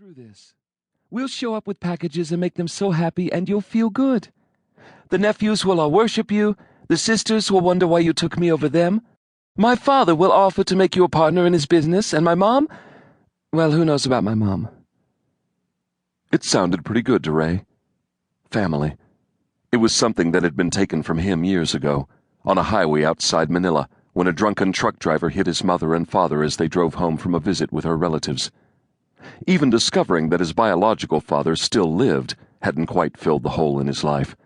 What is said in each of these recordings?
through this. We'll show up with packages and make them so happy, and you'll feel good. The nephews will all worship you. The sisters will wonder why you took me over them. My father will offer to make you a partner in his business, and my mom? Well, who knows about my mom? It sounded pretty good to Ray. Family. It was something that had been taken from him years ago, on a highway outside Manila, when a drunken truck driver hit his mother and father as they drove home from a visit with her relatives. Even discovering that his biological father still lived hadn't quite filled the hole in his life.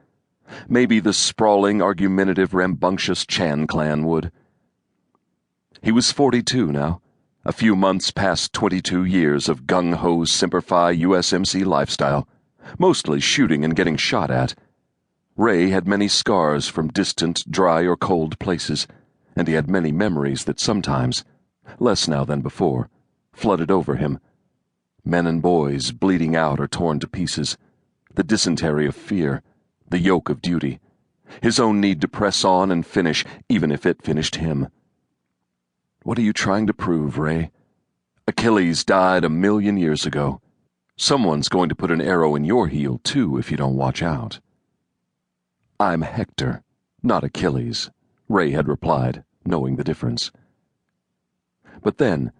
Maybe the sprawling, argumentative, rambunctious Chan clan would. He was 42 now, a few months past 22 years of gung-ho Semper Fi USMC lifestyle, mostly shooting and getting shot at. Ray had many scars from distant, dry or cold places, and he had many memories that sometimes, less now than before, flooded over him. Men and boys bleeding out or torn to pieces, the dysentery of fear, the yoke of duty, his own need to press on and finish, even if it finished him. What are you trying to prove, Ray? Achilles died 1,000,000 years ago. Someone's going to put an arrow in your heel, too, if you don't watch out. I'm Hector, not Achilles, Ray had replied, knowing the difference. But then,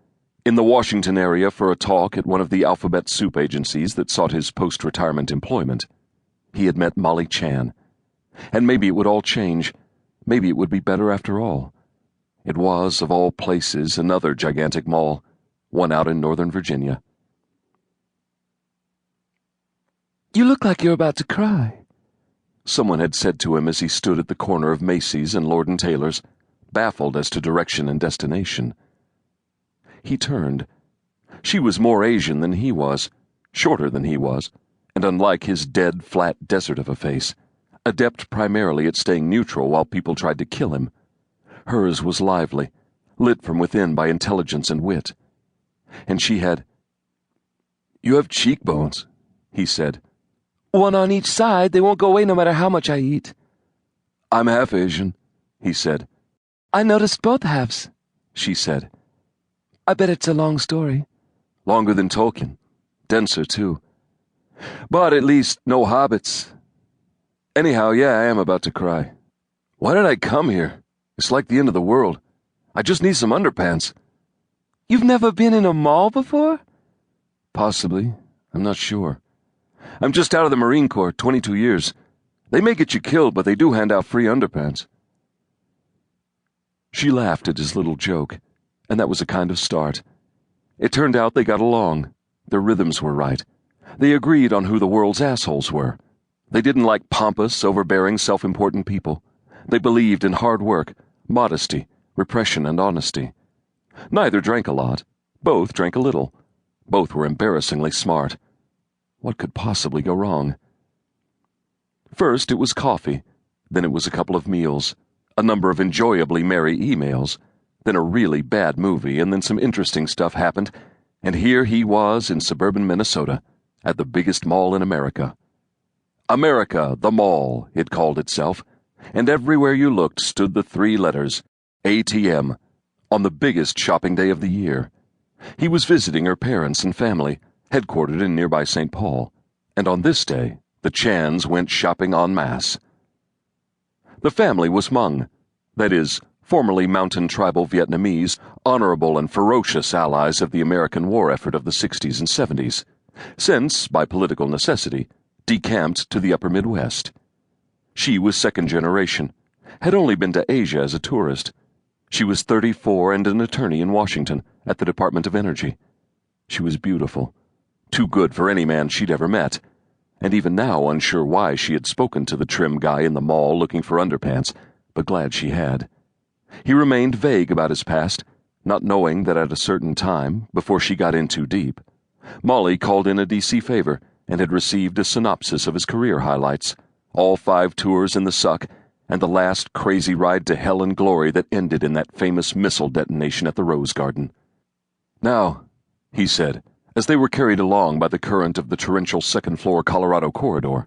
in the Washington area for a talk at one of the alphabet soup agencies that sought his post-retirement employment, he had met Molly Chan. And maybe it would all change. Maybe it would be better after all. It was, of all places, another gigantic mall, one out in Northern Virginia. You look like you're about to cry, someone had said to him as he stood at the corner of Macy's and Lord & Taylor's, baffled as to direction and destination. He turned. She was more Asian than he was, shorter than he was, and unlike his dead, flat desert of a face, adept primarily at staying neutral while people tried to kill him. Hers was lively, lit from within by intelligence and wit. And she had... "You have cheekbones," he said. "One on each side. They won't go away no matter how much I eat." "I'm half Asian," he said. "I noticed both halves," she said. "I bet it's a long story." "Longer than Tolkien. Denser, too. But at least no hobbits. Anyhow, yeah, I am about to cry. Why did I come here? It's like the end of the world. I just need some underpants." "You've never been in a mall before?" "Possibly. I'm not sure. I'm just out of the Marine Corps, 22 years. They may get you killed, but they do hand out free underpants." She laughed at his little joke, and that was a kind of start. It turned out they got along. Their rhythms were right. They agreed on who the world's assholes were. They didn't like pompous, overbearing, self-important people. They believed in hard work, modesty, repression, and honesty. Neither drank a lot. Both drank a little. Both were embarrassingly smart. What could possibly go wrong? First it was coffee, then it was a couple of meals, a number of enjoyably merry emails, then a really bad movie, and then some interesting stuff happened, and here he was in suburban Minnesota, at the biggest mall in America. America, the Mall, it called itself, and everywhere you looked stood the 3 letters, ATM, on the biggest shopping day of the year. He was visiting her parents and family, headquartered in nearby St. Paul, and on this day, the Chans went shopping en masse. The family was Hmong, that is, formerly mountain tribal Vietnamese, honorable and ferocious allies of the American war effort of the 60s and 70s, since, by political necessity, decamped to the upper Midwest. She was second generation, had only been to Asia as a tourist. She was 34 and an attorney in Washington at the Department of Energy. She was beautiful, too good for any man she'd ever met, and even now unsure why she had spoken to the trim guy in the mall looking for underpants, but glad she had. He remained vague about his past, not knowing that at a certain time, before she got in too deep, Molly called in a DC favor and had received a synopsis of his career highlights, all 5 tours in the suck, and the last crazy ride to hell and glory that ended in that famous missile detonation at the Rose Garden. "Now," he said, as they were carried along by the current of the torrential second-floor Colorado corridor,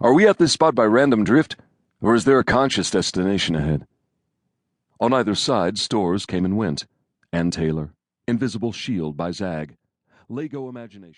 "are we at this spot by random drift, or is there a conscious destination ahead?" On either side, stores came and went. Ann Taylor, Invisible Shield by Zag, Lego Imagination.